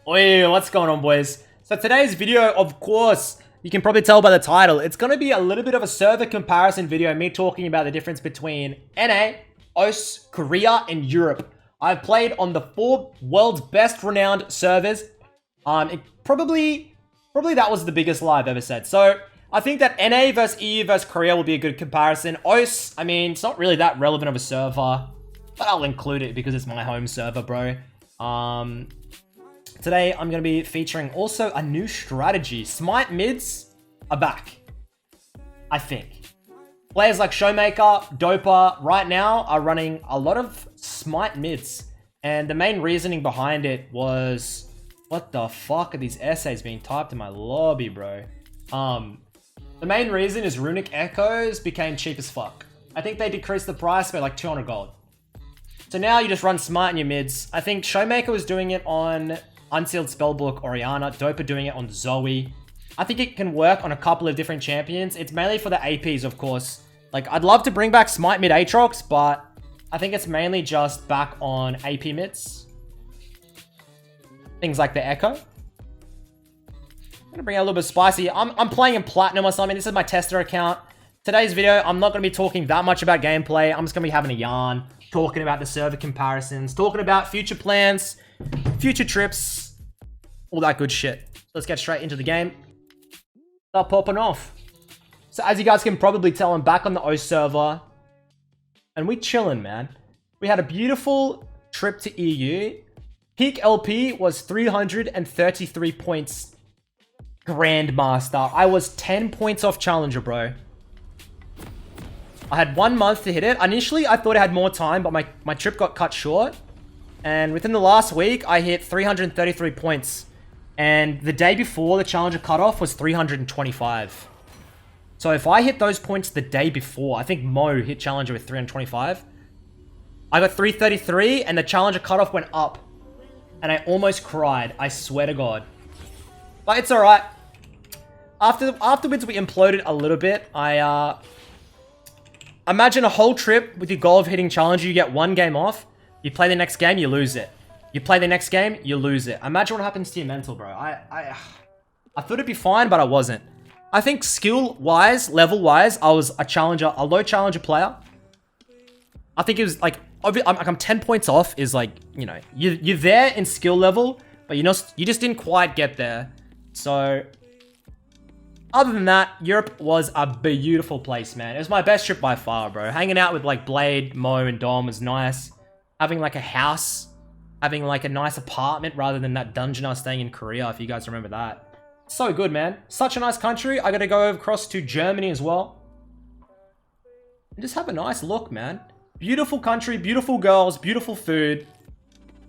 Oi, what's going on, boys? So today's video, of course, you can probably tell by the title, it's going to be a little bit of a server comparison video, me talking about the difference between NA, OS, Korea, and Europe. I've played on the 4 world's best renowned servers. Probably that was the biggest lie I've ever said. So I think that NA versus EU versus Korea will be a good comparison. OS, I mean, it's not really that relevant of a server, but I'll include it because it's my home server, bro. Today, I'm going to be featuring also a new strategy. Smite mids are back, I think. Players like Showmaker, Doper, right now are running a lot of Smite mids. And the main reasoning behind it was... What the fuck are these essays being typed in my lobby, bro? The main reason is Runic Echoes became cheap as fuck. I think they decreased the price by like 200 gold. So now you just run Smite in your mids. I think Showmaker was doing it on Unsealed Spellbook Orianna, Doper doing it on Zoe. I think it can work on a couple of different champions. It's mainly for the APs, of course. Like, I'd love to bring back Smite mid Aatrox, but I think it's mainly just back on AP mids. Things like the Echo. I'm gonna bring out a little bit spicy. I'm playing in Platinum or something. This is my tester account. Today's video, I'm not gonna be talking that much about gameplay. I'm just gonna be having a yarn, talking about the server comparisons, talking about future plans, future trips, all that good shit. Let's get straight into the game. Start popping off. So as you guys can probably tell, I'm back on the O server. And we chilling, man. We had a beautiful trip to EU. Peak LP was 333 points. Grandmaster. I was 10 points off Challenger, bro. I had 1 month to hit it. Initially, I thought I had more time, but my trip got cut short. And within the last week, I hit 333 points. And the day before the Challenger cutoff was 325. So if I hit those points the day before, I think Mo hit Challenger with 325. I got 333 and the Challenger cutoff went up. And I almost cried. I swear to God. But it's alright. Afterwards, we imploded a little bit. Imagine a whole trip with your goal of hitting Challenger. You get 1 game off. You play the next game, you lose it. You play the next game, you lose it. Imagine what happens to your mental, bro. I thought it'd be fine, but I wasn't. I think skill-wise, level-wise, I was a low Challenger player. I think it was like, I'm 10 points off is like, you know, you're there in skill level, but you just didn't quite get there. So, other than that, Europe was a beautiful place, man. It was my best trip by far, bro. Hanging out with like Blade, Mo, and Dom was nice. Having like a house, having like a nice apartment rather than that dungeon I was staying in Korea, if you guys remember that. So good, man. Such a nice country. I gotta go across to Germany as well. And just have a nice look, man. Beautiful country, beautiful girls, beautiful food.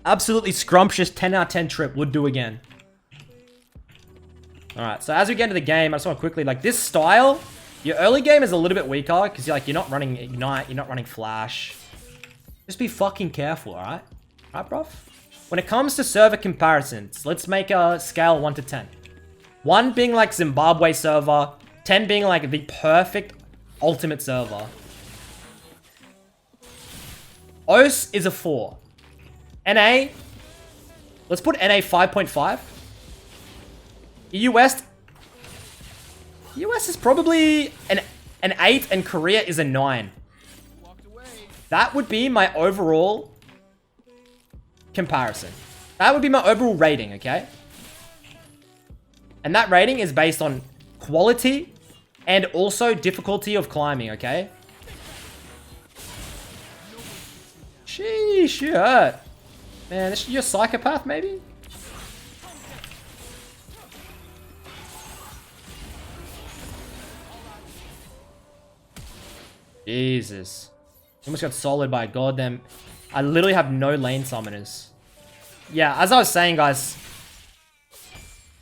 Absolutely scrumptious 10 out of 10 trip. Would do again. Alright, so as we get into the game, I just want to quickly, like, this style, your early game is a little bit weaker, because you're not running Ignite, you're not running Flash. Just be fucking careful, alright? Alright, bruv? When it comes to server comparisons, let's make a scale 1 to 10. 1 being like Zimbabwe server, 10 being like the perfect ultimate server. OS is a 4. NA, let's put NA 5.5. US is probably an 8 and Korea is a 9. That would be my overall comparison. That would be my overall rating, okay? And that rating is based on quality and also difficulty of climbing, okay? Sheesh, you hurt. Man, you're a psychopath, maybe? Jesus. Almost got soloed by a goddamn... I literally have no lane summoners. Yeah, as I was saying, guys,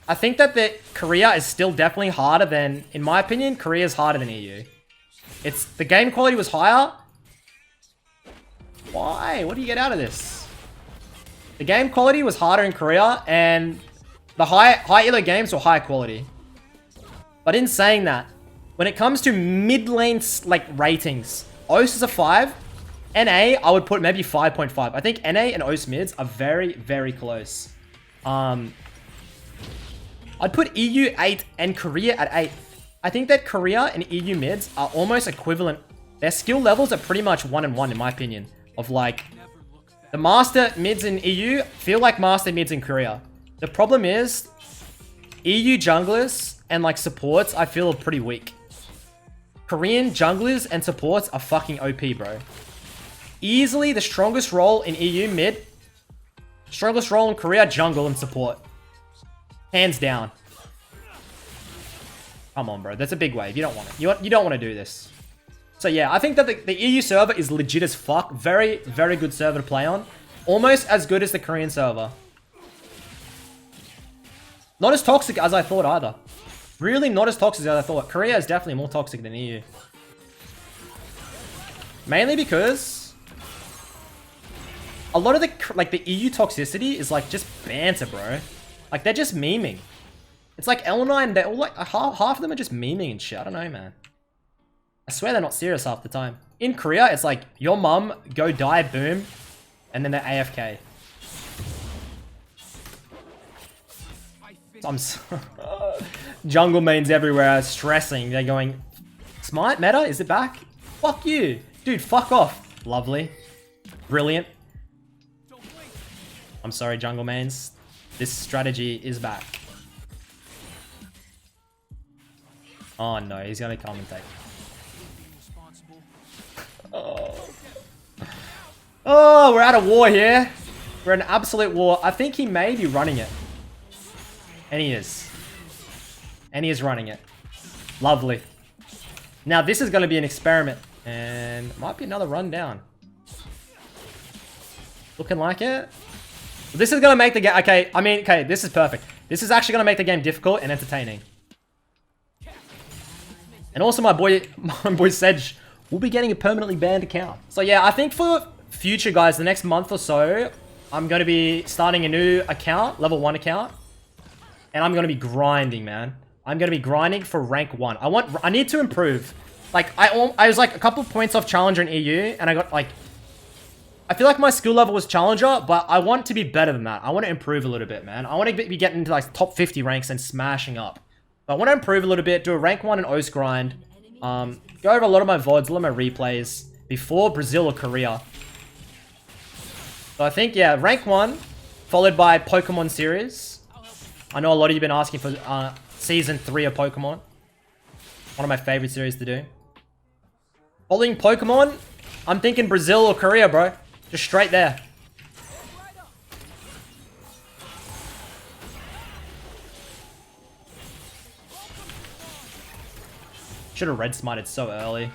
I think that Korea is still definitely harder than... In my opinion, Korea is harder than EU. The game quality was higher. Why? What do you get out of this? The game quality was harder in Korea, and the high elo games were higher quality. But in saying that, when it comes to mid lane like ratings, OS is a 5, NA, I would put maybe 5.5. I think NA and OS mids are very, very close. I'd put EU 8 and Korea at 8. I think that Korea and EU mids are almost equivalent. Their skill levels are pretty much 1 and 1 in my opinion. Of like, the master mids in EU feel like master mids in Korea. The problem is, EU junglers and like supports I feel are pretty weak. Korean junglers and supports are fucking OP, bro. Easily the strongest role in EU mid. Strongest role in Korea, jungle and support. Hands down. Come on, bro. That's a big wave. You don't want it. You don't want to do this. So yeah, I think that the EU server is legit as fuck. Very, very good server to play on. Almost as good as the Korean server. Not as toxic as I thought either. Really not as toxic as I thought. Korea is definitely more toxic than EU. Mainly because a lot of the EU toxicity is like just banter, bro. Like they're just memeing. It's like L9, they're all like half of them are just memeing and shit. I don't know, man. I swear they're not serious half the time. In Korea, it's like your mum, go die, boom, and then they're AFK. Jungle mains everywhere are stressing. They're going, Smite meta? Is it back? Fuck you. Dude, fuck off. Lovely. Brilliant. I'm sorry, jungle mains. This strategy is back. Oh no, he's gonna commentate. Oh, we're at a war here. We're in an absolute war. I think he may be running it. And he is. And he is running it. Lovely. Now this is going to be an experiment. And might be another run down. Looking like it. This is going to make the game... Okay, I mean, okay, this is perfect. This is actually going to make the game difficult and entertaining. And also my boy Sedge will be getting a permanently banned account. So yeah, I think for future guys, the next month or so, I'm going to be starting a new account, level 1 account. And I'm going to be grinding, man. I'm going to be grinding for rank 1. I need to improve. Like, I was like a couple points off Challenger in EU, and I got like... I feel like my skill level was Challenger, but I want to be better than that. I want to improve a little bit, man. I want to be getting into like top 50 ranks and smashing up. But I want to improve a little bit, do a rank 1 and OS grind. Go over a lot of my VODs, a lot of my replays before Brazil or Korea. So I think, yeah, rank 1, followed by Pokemon series. I know a lot of you have been asking for Season 3 of Pokemon. One of my favorite series to do. Following Pokemon, I'm thinking Brazil or Korea, bro. Just straight there. Should have red smited so early.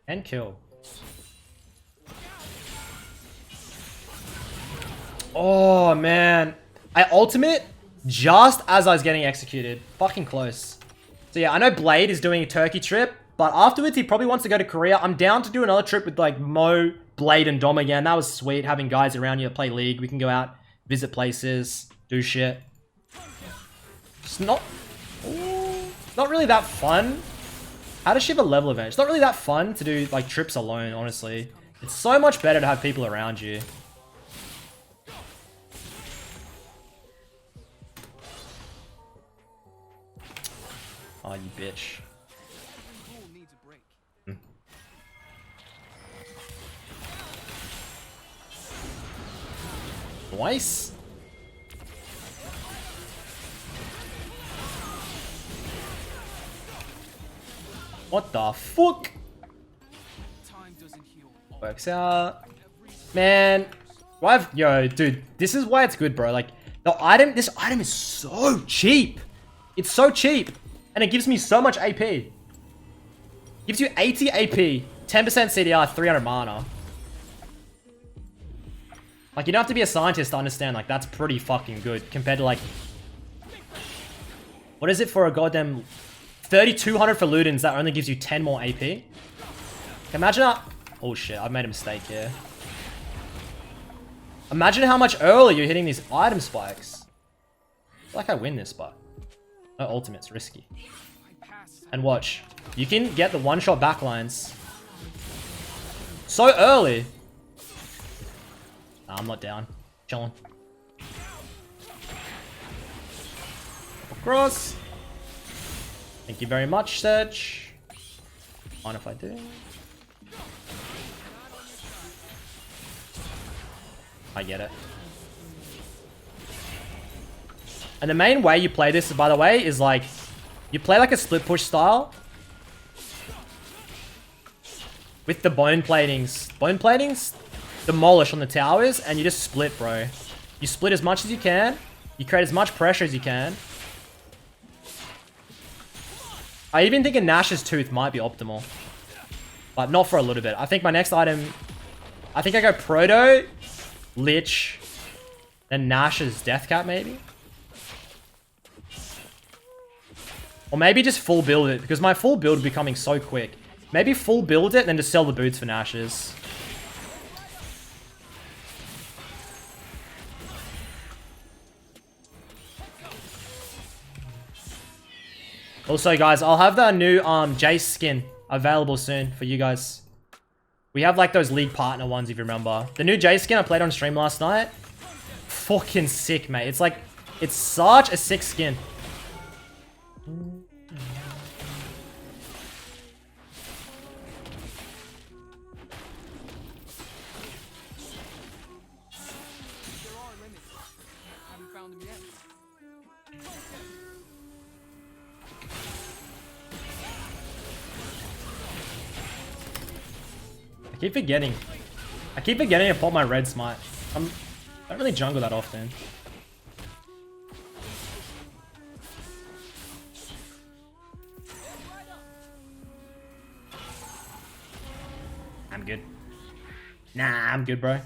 And kill. Oh, man. I ultimate just as I was getting executed. Fucking close. So yeah, I know Blade is doing a Turkey trip, but afterwards he probably wants to go to Korea. I'm down to do another trip with like Mo, Blade, and Dom again. That was sweet, having guys around you that play League. We can go out, visit places, do shit. It's not really that fun. How does she have a level advantage? It's not really that fun to do like trips alone, honestly. It's so much better to have people around you. Oh, you bitch. Nice. What the fuck? Works out. Man. Yo, dude, this is why it's good, bro. Like, this item is so cheap. It's so cheap. And it gives me so much AP. Gives you 80 AP, 10% CDR, 300 mana. Like, you don't have to be a scientist to understand, like, that's pretty fucking good. Compared to, like... What is it for a goddamn... 3,200 for Ludens, that only gives you 10 more AP? Imagine how... Oh shit, I've made a mistake here. Imagine how much earlier you're hitting these item spikes. I feel like I win this, but... No ultimate's risky. And watch. You can get the one-shot backlines. So early. Nah, I'm not down. Chilling. Cross. Thank you very much, Serge. Mind if I do? I get it. And the main way you play this, by the way, is like... You play like a split push style. With the bone platings. Bone platings demolish on the towers, and you just split, bro. You split as much as you can. You create as much pressure as you can. I even think a Nash's Tooth might be optimal. But not for a little bit. I think my next item... I think I go Proto, Lich, then Nash's Death Cap, maybe? Or maybe just full build it, because my full build is becoming so quick. Maybe full build it, and then just sell the boots for Nash's. Also, guys, I'll have the new Jace skin available soon for you guys. We have like those league partner ones, if you remember. The new Jace skin I played on stream last night. Fucking sick, mate. It's like, it's such a sick skin. I keep forgetting to pop my red smite. I don't really jungle that often. I'm good. Nah, I'm good, bro.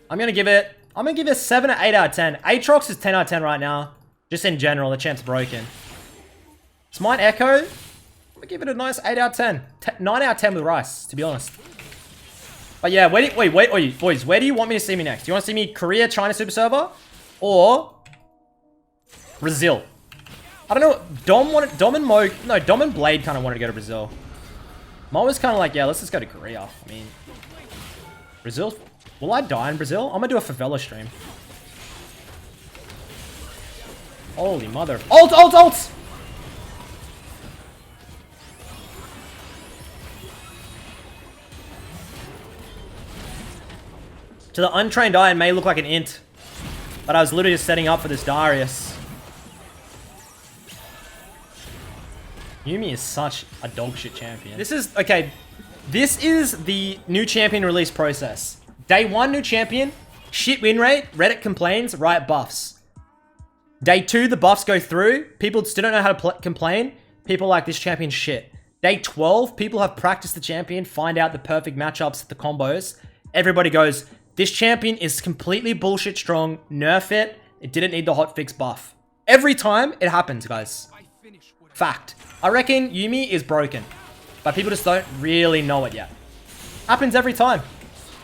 I'm gonna give it a 7 or 8 out of 10. Aatrox is 10 out of 10 right now. Just in general, the champ's broken. Smite Echo, I'm gonna give it a nice 8 out of 10. 9 out of 10 with Rice, to be honest. But yeah, wait, boys, where do you want me to see me next? Do you want to see me Korea, China Super Server? Or Brazil? I don't know. Dom and Blade kind of wanted to go to Brazil. Mo was kind of like, yeah, let's just go to Korea. I mean, Brazil? Will I die in Brazil? I'm gonna do a favela stream. Holy mother. Ult! To the untrained eye, it may look like an int. But I was literally just setting up for this Darius. Yuumi is such a dogshit champion. This is the new champion release process. Day 1, new champion. Shit win rate. Reddit complains. Riot buffs. Day 2, the buffs go through. People still don't know how to complain. People like, this champion shit. Day 12, people have practiced the champion, find out the perfect matchups, the combos. Everybody goes, this champion is completely bullshit strong. Nerf it. It didn't need the hotfix buff. Every time it happens, guys. Fact. I reckon Yuumi is broken. But people just don't really know it yet. Happens every time.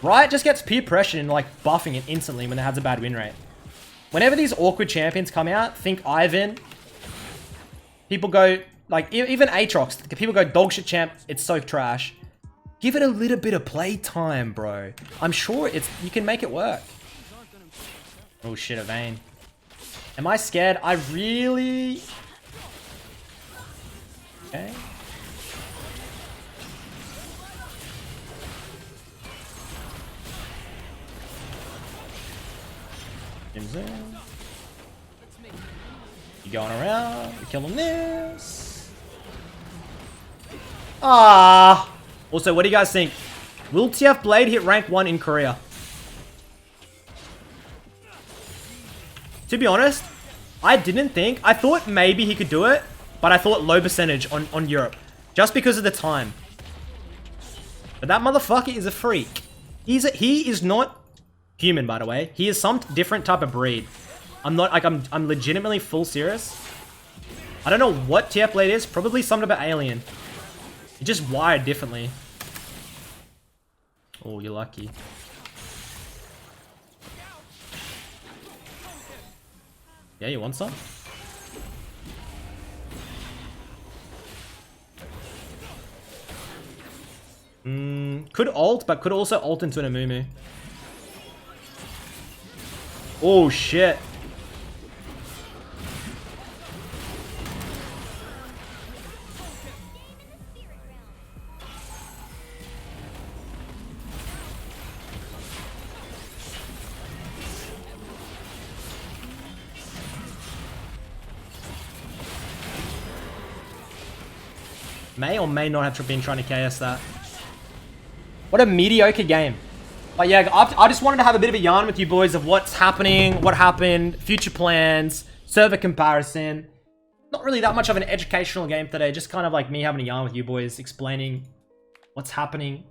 Riot just gets peer pressure and like buffing it instantly when it has a bad win rate. Whenever these awkward champions come out, think Ivan. People go, like, even Aatrox. People go, dogshit champ, it's so trash. Give it a little bit of play time, bro. I'm sure you can make it work. Oh shit, a Vayne. Am I scared? I really... Okay. You going around, you're killing this. Ah. Also, what do you guys think? Will TF Blade hit rank 1 in Korea? To be honest, I didn't think. I thought maybe he could do it, but I thought low percentage on Europe. Just because of the time. But that motherfucker is a freak. He is not human, by the way. He is some different type of breed. I'm legitimately full serious. I don't know what TF Blade is. Probably some type of alien. It's just wired differently. Oh, you're lucky. Yeah, you want some? Could ult, but could also ult into an Amumu. Oh, shit. May or may not have been trying to KS that. What a mediocre game. But yeah, I just wanted to have a bit of a yarn with you boys of what's happening, what happened, future plans, server comparison. Not really that much of an educational game today, just kind of like me having a yarn with you boys, explaining what's happening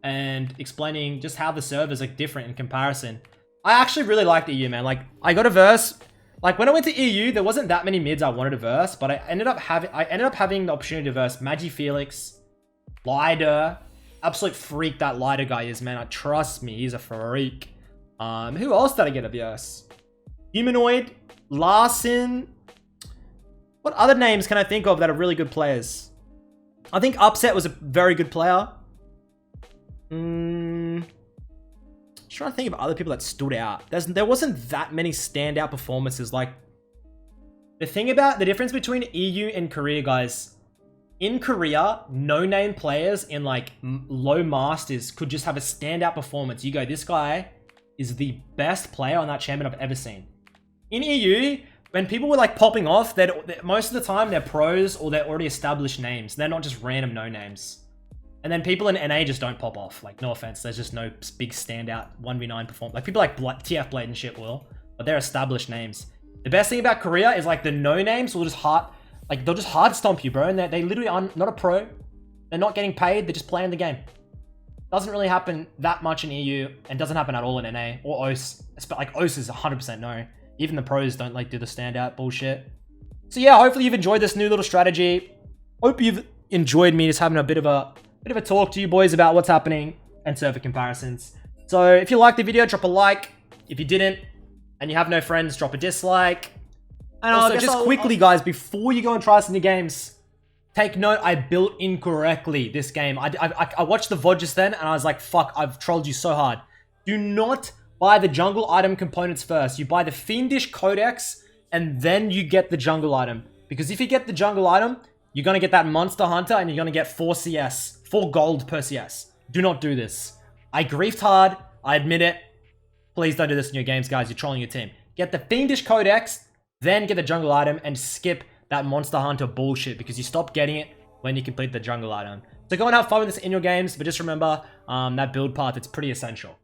and explaining just how the servers are different in comparison. I actually really liked EU, man. Like, I got a verse. Like, when I went to EU, there wasn't that many mids I wanted to verse, but I ended up having the opportunity to verse Magi Felix, Lider. Absolute freak that Lider guy is, man. Trust me, he's a freak. Who else did I get a verse? Humanoid, Larson. What other names can I think of that are really good players? I think Upset was a very good player. Just trying to think of other people that stood out. There wasn't that many standout performances. Like, the difference between EU and Korea, guys. In Korea, no-name players in like low masters could just have a standout performance. You go, this guy is the best player on that champion I've ever seen. In EU, when people were like popping off, most of the time they're pros or they're already established names. They're not just random no-names. And then people in NA just don't pop off. Like, no offense, there's just no big standout 1v9 performance. Like, people like TF Blade and shit will, but they're established names. The best thing about Korea is like the no-names will just they'll just hard stomp you, bro. And they literally are not a pro. They're not getting paid. They're just playing the game. Doesn't really happen that much in EU and doesn't happen at all in NA or OS. Like, OS is 100% no. Even the pros don't like do the standout bullshit. So yeah, hopefully you've enjoyed this new little strategy. Hope you've enjoyed me just having a bit of a talk to you boys about what's happening and server comparisons. So if you liked the video, drop a like. If you didn't and you have no friends, drop a dislike. And also, just quickly, guys, before you go and try some new games, take note, I built incorrectly this game. I watched the VOD just then, and I was like, fuck, I've trolled you so hard. Do not buy the jungle item components first. You buy the Fiendish Codex, and then you get the jungle item. Because if you get the jungle item, you're going to get that Monster Hunter, and you're going to get 4 CS, 4 gold per CS. Do not do this. I griefed hard. I admit it. Please don't do this in your games, guys. You're trolling your team. Get the Fiendish Codex, then get the jungle item and skip that Monster Hunter bullshit because you stop getting it when you complete the jungle item. So go and have fun with this in your games, but just remember that build path, it's pretty essential.